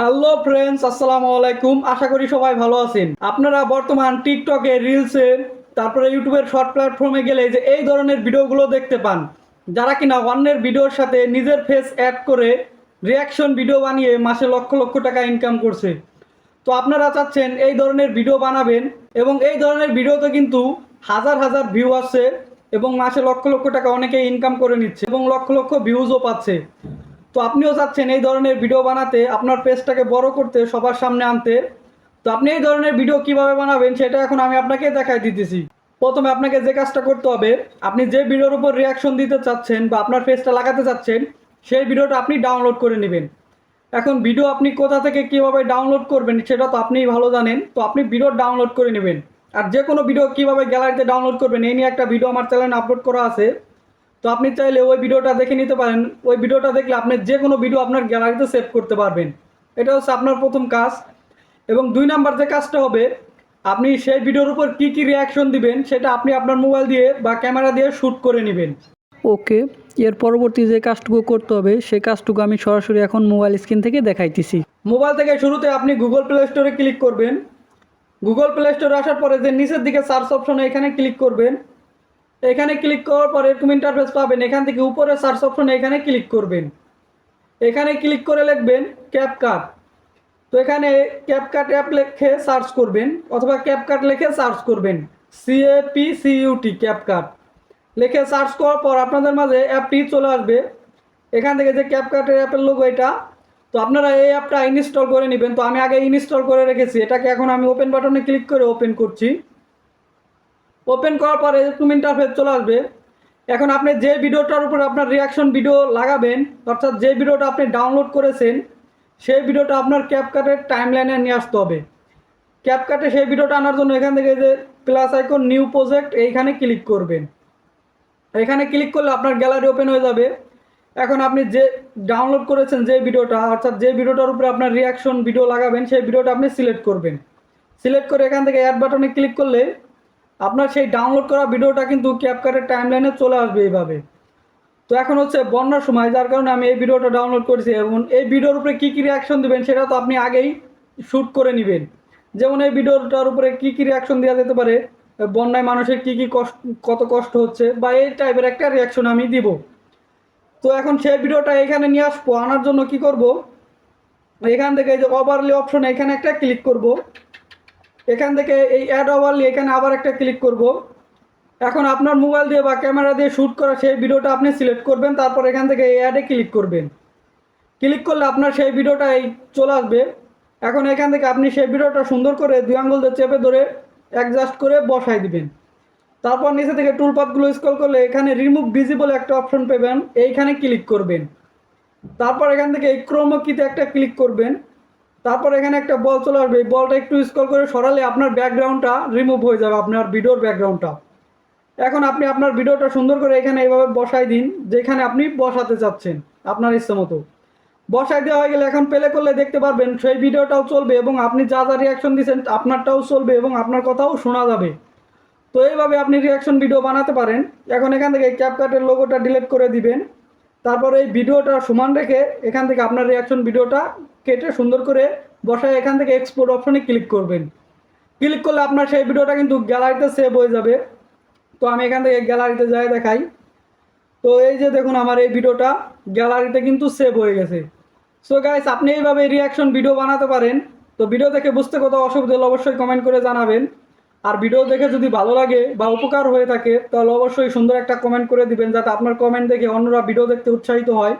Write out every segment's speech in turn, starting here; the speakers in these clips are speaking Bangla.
হ্যালো ফ্রেন্ডস, আসসালামু আলাইকুম। আশা করি সবাই ভালো আছেন। আপনারা বর্তমান টিকটকে, রিলসে, তারপরে ইউটিউবের শর্ট প্ল্যাটফর্মে গেলে যে এই ধরনের ভিডিওগুলো দেখতে পান, যারা কিনা অন্যের ভিডিওর সাথে নিজের ফেস অ্যাড করে রিয়াকশন ভিডিও বানিয়ে মাসে লক্ষ লক্ষ টাকা ইনকাম করছে। তো আপনারা চাচ্ছেন এই ধরনের ভিডিও বানাবেন এবং এই ধরনের ভিডিওতে কিন্তু হাজার হাজার ভিউ আসছে এবং মাসে লক্ষ লক্ষ টাকা অনেকে ইনকাম করে নিচ্ছে এবং লক্ষ লক্ষ ভিউজও পাচ্ছে। তো আপনিও চাচ্ছেন এই ধরনের ভিডিও বানাতে, আপনার পেজটাকে বড় করতে, সবার সামনে আনতে। তো আপনি এই ধরনের ভিডিও কিভাবে বানাবেন সেটা এখন আমি আপনাকে দেখাই দিতেছি। প্রথমে আপনাকে যে কাজটা করতে হবে, আপনি যে ভিডিওর উপর রিয়াকশন দিতে চাচ্ছেন বা আপনার পেজটা লাগাতে চাচ্ছেন সেই ভিডিওটা আপনি ডাউনলোড করে নেবেন। এখন ভিডিও আপনি কোথা থেকে কীভাবে ডাউনলোড করবেন সেটা তো আপনিই ভালো জানেন। তো আপনি ভিডিও ডাউনলোড করে নেবেন। আর যে কোনো ভিডিও কীভাবে গ্যালারিতে ডাউনলোড করবেন এই নিয়ে একটা ভিডিও আমার চ্যানেলে আপলোড করা আছে। তো আপনি চাইলে ওই ভিডিওটা দেখে নিতে পারেন। ওই ভিডিওটা দেখলে আপনি যে কোনো ভিডিও আপনার গ্যালারিতে সেভ করতে পারবেন। এটা হচ্ছে আপনার প্রথম কাজ। এবং 2 নাম্বার যে কাজটা হবে, আপনি সেই ভিডিওর উপর কী কী রিয়াকশন দিবেন সেটা আপনি আপনার মোবাইল দিয়ে বা ক্যামেরা দিয়ে শ্যুট করে নেবেন। ওকে, এর পরবর্তী যে কাজটুকু করতে হবে সেই কাজটুকু আমি সরাসরি এখন মোবাইল স্ক্রিন থেকে দেখাইতেছি। মোবাইল থেকে শুরুতে আপনি গুগল প্লে স্টোরে ক্লিক করবেন। গুগল প্লে স্টোরে আসার পরে যে নিচের দিকে সার্চ অপশনে এখানে ক্লিক করবেন। এখানে ক্লিক করার পর এরকম ইন্টারফেস পাবেন। এখান থেকে উপরে সার্চ অপশনে এখানে ক্লিক করবেন। এখানে ক্লিক করে লিখবেন ক্যাপকাট। তো এখানে ক্যাপকাট অ্যাপ লিখে সার্চ করবেন অথবা ক্যাপকাট লিখে সার্চ করবেন, CAPCUT ক্যাপকাট লিখে সার্চ করার পর আপনাদের মাঝে অ্যাপটি চলে আসবে। এখান থেকে যে ক্যাপকাটের অ্যাপের লোগো এটা। তো আপনারা এই অ্যাপটা ইনস্টল করে নেবেন। তো আমি আগে ইনস্টল করে রেখেছি, এটাকে এখন আমি ওপেন বাটনে ক্লিক করে ওপেন করছি। ওপেন করার পরে এরকম ইন্টারফেস চলে আসবে। এখন আপনি যে ভিডিওটার উপর আপনার রিয়াকশন ভিডিও লাগাবেন, অর্থাৎ যে ভিডিওটা আপনি ডাউনলোড করেছেন সেই ভিডিওটা আপনার ক্যাপকাটের টাইমলাইনে নিয়ে আসতে হবে। ক্যাপকাটে সেই ভিডিওটা আনার জন্য এখান থেকে যে প্লাস আইকন নিউ প্রজেক্ট এইখানে ক্লিক করবেন। এখানে ক্লিক করলে আপনার গ্যালারি ওপেন হয়ে যাবে। এখন আপনি যে ডাউনলোড করেছেন যে ভিডিওটা, অর্থাৎ যে ভিডিওটার উপরে আপনার রিয়াকশন ভিডিও লাগাবেন সেই ভিডিওটা আপনি সিলেক্ট করবেন। সিলেক্ট করে এখান থেকে অ্যাড বাটনে ক্লিক করলে আপনার সেই ডাউনলোড করা ভিডিওটা কিন্তু ক্যাপকাটের টাইমলাইনে চলে আসবে এইভাবে। তো এখন হচ্ছে বন্যার সময়, যার কারণে আমি এই ভিডিওটা ডাউনলোড করেছি এবং এই ভিডিওর উপরে কী কী রিয়াকশন দেবেন সেটা তো আপনি আগেই শ্যুট করে নেবেন। যেমন এই ভিডিওটার উপরে কী কী রিয়াকশন দেওয়া যেতে পারে, বন্যায় মানুষের কী কী কষ্ট, কত কষ্ট হচ্ছে, বা এই টাইপের একটা রিয়াকশন আমি দিব। তো এখন সেই ভিডিওটা এখানে নিয়ে আসবো। আনার জন্য কি করব, এখান থেকে এই যে ওভারলি অপশন এখানে একটা ক্লিক করব। এখান থেকে এই অ্যাড ওভারলি এখানে আবার একটা ক্লিক করব। এখন আপনার মোবাইল দিয়ে বা ক্যামেরা দিয়ে শ্যুট করা সেই ভিডিওটা আপনি সিলেক্ট করবেন। তারপর এখান থেকে এই অ্যাডে ক্লিক করবেন। ক্লিক করলে আপনার সেই ভিডিওটা এই চলে আসবে। এখন এখান থেকে আপনি সেই ভিডিওটা সুন্দর করে 2 আঙ্গুল দিয়ে চেপে ধরে অ্যাডজাস্ট করে বসাই দিবেন। তারপর নিচে থেকে টুলপাথগুলো স্ক্রল করলে এখানে রিমুভ ভিজিবল একটা অপশন পাবেন, এইখানে ক্লিক করবেন। তারপর এখান থেকে এই ক্রোমা কিতে একটা ক্লিক করবেন। তারপর এখানে একটা বল চলে আসবে, এই বলটা একটু স্ক্রল করে সরালে আপনার ব্যাকগ্রাউন্ডটা রিমুভ হয়ে যাবে, আপনার ভিডিওর ব্যাকগ্রাউন্ডটা। এখন আপনি আপনার ভিডিওটা সুন্দর করে এখানে এইভাবে বসাই দিন যেখানে আপনি বসাতে চাচ্ছেন আপনার ইচ্ছে মতো। বসাই দেওয়া হয়ে গেলে এখন প্লে করলে দেখতে পারবেন সেই ভিডিওটাও চলবে এবং আপনি যা যা রিয়াকশন দিচ্ছেন আপনারটাও চলবে এবং আপনার কথাও শোনা যাবে। তো এইভাবে আপনি রিয়াকশন ভিডিও বানাতে পারেন। এখন এখান থেকে ক্যাপকাটের লোগোটা ডিলিট করে দিবেন। তারপর এই ভিডিওটা সমান রেখে এখান থেকে আপনার রিয়াকশন ভিডিওটা কেটে সুন্দর করে বসায় এখান থেকে এক্সপোর্ট অপশনে ক্লিক করবেন। ক্লিক করলে আপনার সেই ভিডিওটা কিন্তু গ্যালারিতে সেভ হয়ে যাবে। তো আমি এখান থেকে গ্যালারিতে যাই দেখাই। তো এই যে দেখুন আমার এই ভিডিওটা গ্যালারিতে কিন্তু সেভ হয়ে গেছে। সো গাইস, আপনি এইভাবে রিয়াকশন ভিডিও বানাতে পারেন। তো ভিডিও দেখে বুঝতে কোথাও অসুবিধা হলে অবশ্যই কমেন্ট করে জানাবেন। আর ভিডিও দেখে যদি ভালো লাগে বা উপকার হয়ে থাকে তাহলে অবশ্যই সুন্দর একটা কমেন্ট করে দিবেন, যাতে আপনার কমেন্ট দেখে অন্যরা ভিডিও দেখতে উৎসাহিত হয়।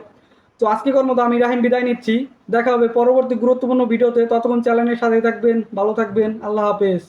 তো আজকের মতো আমি রাহিম বিদায় নিচ্ছি। দেখা হবে পরবর্তী গুরুত্বপূর্ণ ভিডিওতে। ততক্ষণ চ্যানেলের সাথে থাকবেন, ভালো থাকবেন। আল্লাহ হাফেজ।